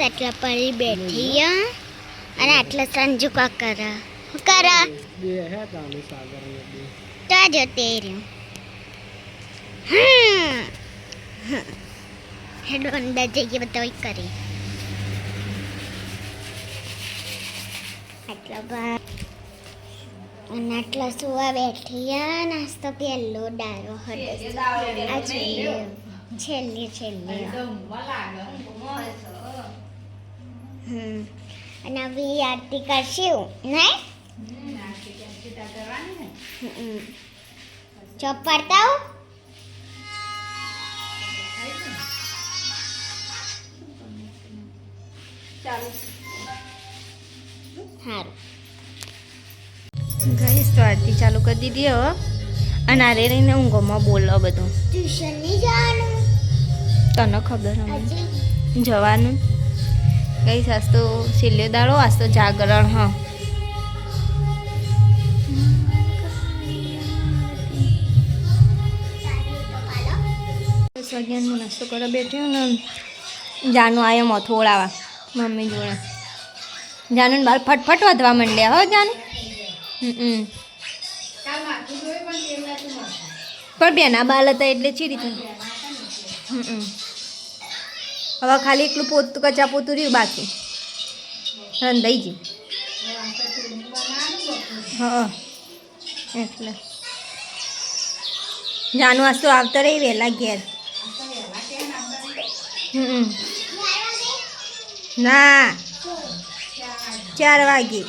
આટલા પડી બેઠી અને આટલા સંજુ કા કરા બે હે તાને સાગર ને બે તો જતે રહ્યું હેડો અંદર જઈએ બતાવી કરી આટલા બા અને આટલા સુવા બેઠી નાસ્તો પેલો ડાયો હતો આ છેલ્લે અને હવે આરતી કરશું નહીં ચોપ પડતા સારું ગાઈસ તો આરતી ચાલુ કરી દીધી હવે અને આરે રહીને ઊંઘોમાં બોલો બધું ટ્યુશન નહીં જવાનું તને ખબર હવે જવાનું ગાઈસ આજ તો છેલ્લે દાડો આજ તો જાગરણ હ 10 વાગ્યાનો નાસ્તો કરવા બેઠ્યો ને જાનું આવ્યો મોથું ઓળાવા મમ્મી જોડે જાનું બાર ફટફટ વધવા માંડ્યા હો જાનું પણ બેના બાલ હતા એટલે ચીરી થઈ હવે ખાલી એકલું પોતું કચા પોતું રહ્યું બાકી રંધાઈ ગયું હા એટલે જાનું આજ તો આવતા રહી વહેલા ઘેર ના 4 વાગે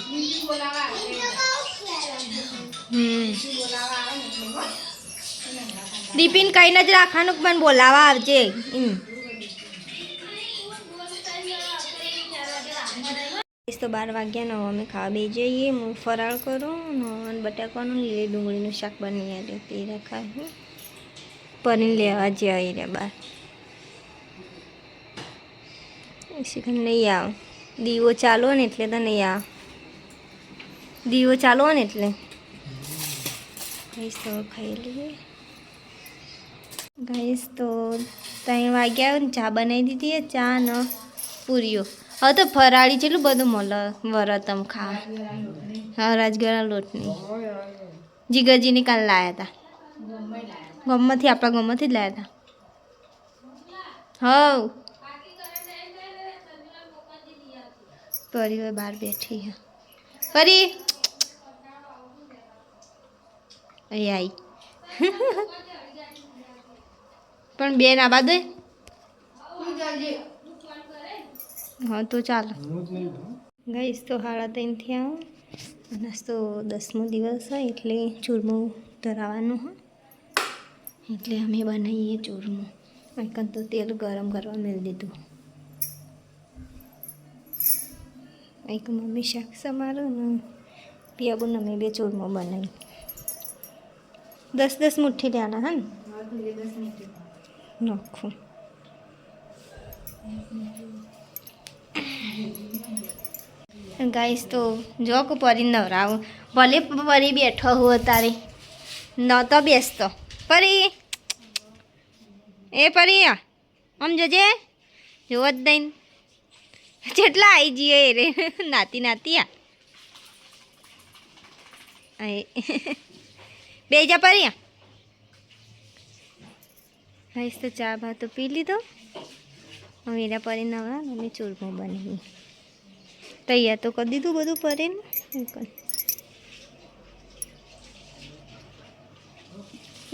ટિફિન કઈને જ રાખવાનું પણ બોલાવા આવજે તો 12 વાગ્યાનો અમે ખાવા બે જઈએ હું ફરાળ કરું અને બટાકાનું લીલી ડુંગળીનું શાક બની આવે તે રખાય પનીર લેવા જઈ રે બાર શીખર નહીં આવ દીવો ચાલો ને એટલે તો નહીં આવ દીવો ચાલો ને એટલે ગાઈસ તો ખાઈ લઈએ ગાઈસ તો 3 વાગ્યા ને ચા બનાવી દીધી ચા ને પૂરીઓ હવે તો ફરાળી જેટલું બધું મળે વરતમ ખા હા રાજગરા લોટની જીગરજીને કાલ લાવ્યા હતા ગમમાંથી આપણા ગમમાંથી જ લાવ્યા હતા હવ પરી હવે બહાર બેઠી હે પરી અહીં આવી પણ બેન આબા દે હા તો ચાલો ગઈશ તો 3:30 થયા અને તો 10મો દિવસ હોય એટલે ચૂરમું ધરાવવાનું હોય એટલે અમે બનાવીએ ચૂરમું એકન તો તેલ ગરમ કરવા મેળ દીધું એક મમ્મી શાક સમારો ને પિયાબુને અમે 2 ચૂરમું બનાવી 10 મુઠ્ઠી લેવાના હા ને નાખું ગાઈસ તો જો કો પરી નવરાવું ભલે પરી બેઠો હું તારે ન તો બેસતો પરી એ પરી આમ જજે જોવ જ દઈને જેટલા આવી જઈએ રે નાતી આ બે જા પરી ગાઈસ તો ચા ભાત તો પી લીધો હવે એના પરી નવરા અમે ચૂરમું બનાવી તૈયાર તો કરી દીધું બધું પરીને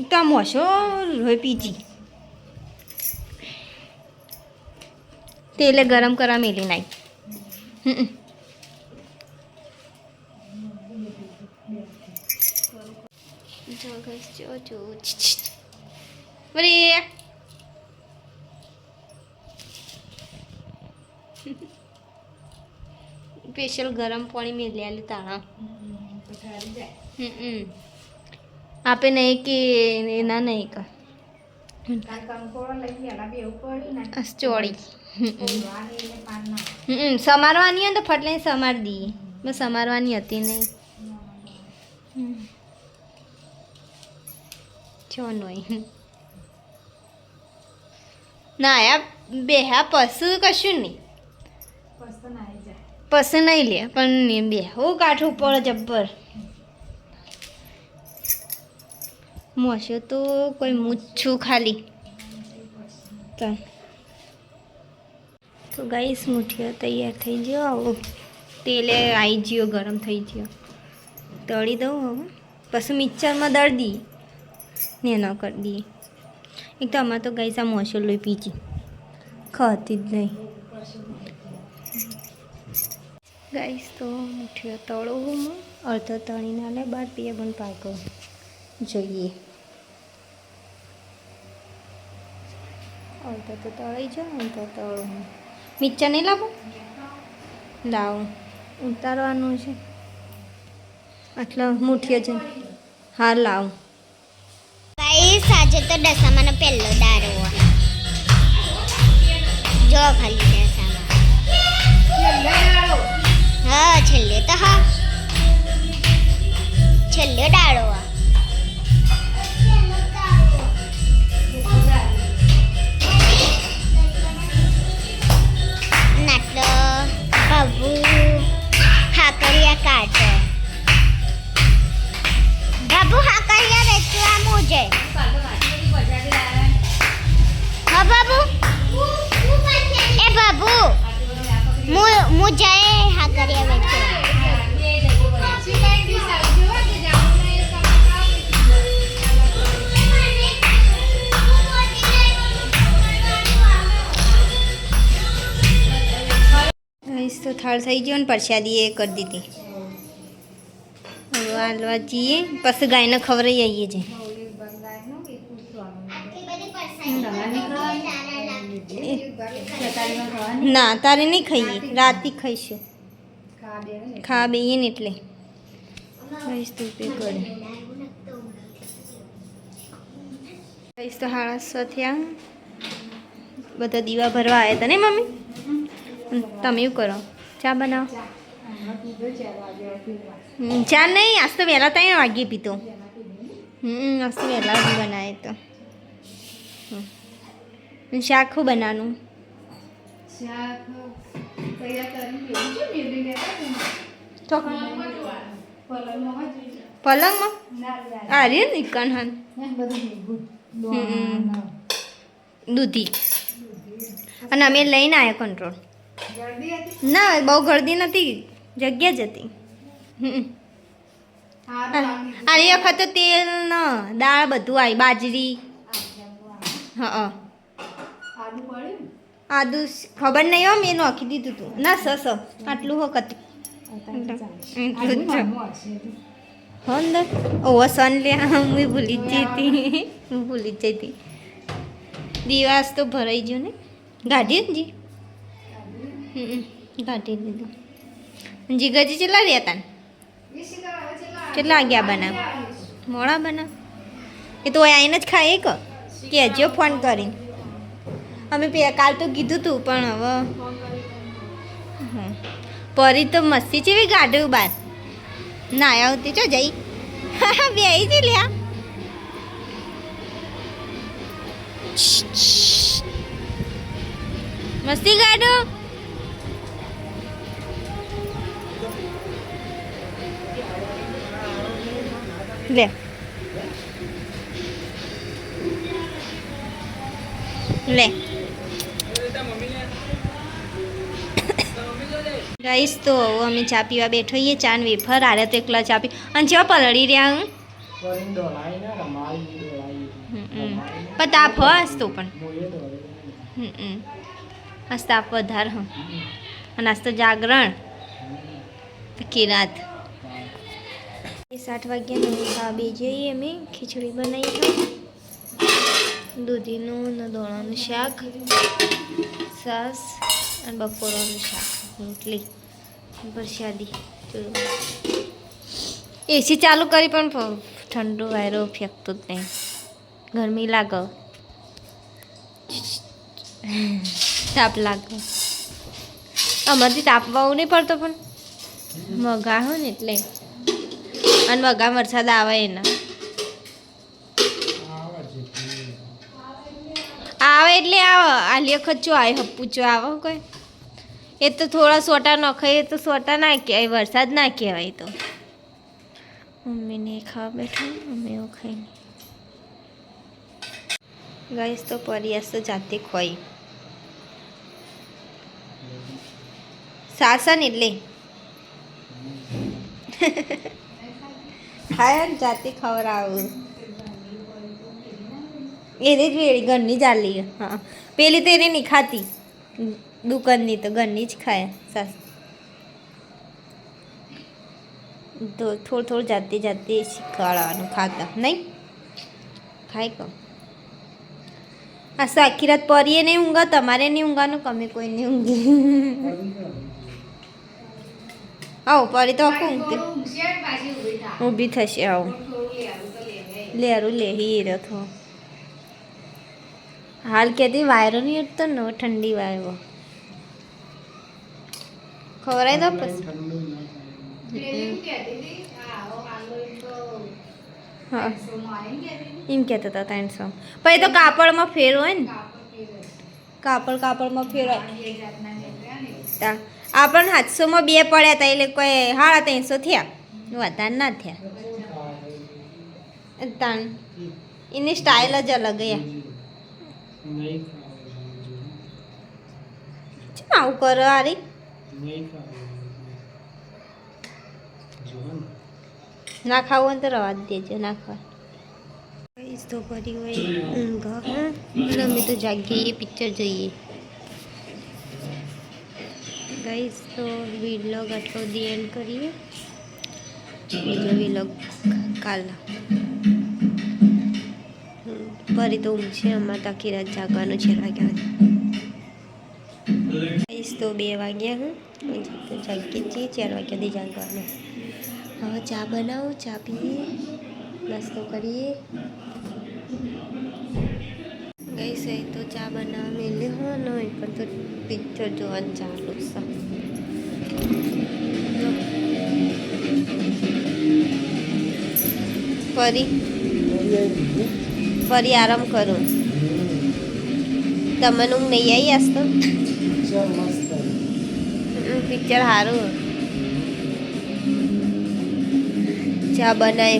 તો આમ હશો રોય પીજી તેલે ગરમ કરવા મેલી નાઈ સ્પેશિયલ ગરમ પાણી મેલ્યા તાણા આપે નહીં કે એના નહીં કર ચોળી સમારવાની હોય તો ફટલે સમાર દઈએ બસ સમારવાની હતી નહીં છો નહીં ના યા બેહા પશુ કશું નહીં પસંદ નહીં લે પણ બે હું કાઠું પડે જબ્બર મોશો તો કોઈ મૂછું ખાલી તો ગાઈસ મુઠીઓ તૈયાર થઈ ગયો આવો તેલે આવી ગયો ગરમ થઈ ગયો તળી દઉં હવે પછી મિક્સરમાં દળી દઈએ ને ન કરી દઈએ એક તો આમાં તો ગાઈસ આ મોશો લોહી પીજી ખાતી જ નહીં ગાઈસ તો મુઠીઓ તળો હું અડધો તળીને આલે બાર પીએ પણ પાકો જોઈએ અડધો તો તળાઈ જાય અડધો તળો હું મિક્સર નહીં લાવો લાવો ઉતારવાનું છે આટલા મુઠીઓ છે હા લાવું ગાઈસ આજે તો દશામાનો પહેલો દારો જો ખાલી દશામાં હા છેલ્લે તો હા છેલ્લો દાડો નાટલો બાબુ હાકરિયા કાઢો બાબુ હાકરિયા વેચવા મુજે હા બાબુ એ બાબુ મુજે હાકરિયા વેચવા તો થાળ થઈ ગયો ને પ્રસાદી એ કરી દીધી હવે હાલવા જઈએ પછી ગાયને ખવડાવી આવીએ છે ના તારે નહીં ખાઈએ રાતે ખાઈશું ખા બેઈએ ને એટલે કહીશ તું પે કરે કહીશ તો 6:30 થયા બધા દીવા ભરવા આવ્યા હતા ને મમ્મી તમે એવું કરો ચા બનાવો ચા નહીં આજ તો વહેલા 3 વાગ્યે પીતો આજ તો વહેલા બનાવે તો શાક શું બનાવવાનું પલંગમાં અરે નિકન હન દૂધી અને અમે લઈને આવ્યા કંટ્રોલ ના બહુ ગળદી નથી જગ્યા જ હતી આ વખત તેલ ન દાળ બધું આવી બાજરી હા આદુ ખબર નહીં હો મેં નાખી દીધું હતું ના સસ આટલું હો કતું હો અંદર ઓવો સન લે હું ભૂલી જ જતી હું ભૂલી જ જતી દિવસ તો ભરાઈ ગયો ને ગાડી જ જી કાઢી દીધું જીગરજી કેટલા રહ્યા હતા કેટલા વાગ્યા બનાવ મોડા બનાવ એ તો આવીને જ ખાય કે કહેજો ફોન કરીને અમે કાલ તો કીધું તું પણ હવે પરી તો મસ્તી જેવી ગાઢું બાર ના આવતી ચો જઈ બે આવી જ લ્યા મસ્તી ગાઢો લે લે ગાઈસ તો અમે ચા પીવા બેઠોઈએ ચા ને વેફર આરે તો એકલા ચા પી અને જેવા પલળી રહ્યા હું પણ તાપ હસ તો પણ આજ તાપ વધારે હ અને આજ તો જાગરણ કિરાત 7 વાગ્યાનું ખા બે જઈએ અમે ખીચડી બનાવી છે દૂધીનું ને દોણાનું શાક સાસ અને બપોરનું શાક રોટલી પ્રસાદી એસી ચાલુ કરી પણ ઠંડો વાયરો ફેંકતો જ નહીં ગરમી લાગે તાપ લાગે અમારથી તાપવા નહીં પડતો પણ મગા હોય ને એટલે અને મગા વરસાદ આવે એના આવે એટલે આવે આલિયા ખચ્ચો આવે હપ્પુચો આવે કોઈ એ તો થોડા સોટા નખાય, એ તો સોટા ના કહેવાય, વરસાદ ના કહેવાય. તો મમ્મીને ખાવા બેઠા, મમ્મી એવું ખાઈ ગઈશ. તો પરિયાસ તો જાતે ખોઈ સાસન એટલે હા જાતે ખવડાવું. એને જ વેળી ઘરની ચાલી. હા પેલી તો એને નહીં ખાતી દુકાનની, તો ઘરની જ ખાય સાસ. તો થોડું થોડું જાતે જાતે શીખવાડવાનું ખાતા નહીં ખાય કહો. આ તો આખી રાત પરીએ નહીં ઊંઘા, તમારે નહીં ઊંઘવાનું, કમે કોઈ નહીં ઊંઘી. આવો પરી તો આખું ઊંઘતી ઊભી થશે. આવું લેરું લે હીરો થો. હાલ કહેતી વાયરો નહીં ઉઠતો ને ઠંડી વાયરો ખવડાવી દો પછી. હા એમ કહેતા હતા 300. પછી તો કાપડમાં ફેર હોય ને, કાપડમાં ફેર હોય. આપણને 700માં 2 પડ્યા હતા, એટલે કોઈ 350 થયા, વધારે ના થયા. તાણ એની સ્ટાઇલ જ અલગ યાર. ચમ આવું કરો આરી? ના ખાવું હોય તો રવા જ દેજો, ના ખાવા તો કરી હોય ઊંઘ. અમે તો જાગીએ પિક્ચર જોઈએ. ગાઈસ તો વિલોગ આટલો દી એન્ડ કરીએ, બીજો વિલોગ કાલ. ફરી તો ઊંઘ છે અમારે, તો આખી રાત જાગવાનું છે. વાગ્યા ગાઈસ તો 2 વાગ્યા. તો જાગીએ છીએ 4 વાગ્યાથી જાગવાનું. હવે ચા બનાવું, ચા પીએ, નાસ્તો કરીએ. ગઈ છે તો ચા બનાવવા મેલે હો નહીં, પણ તો પિક્ચર જોવાનું ચાલુ છે. ફરી આરામ કરું. તમને ઊંઘ નહીં આવી આજ તો? પિક્ચર સારું. ચા બનાય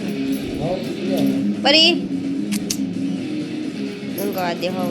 ફરી ઊંઘવા દે. હવે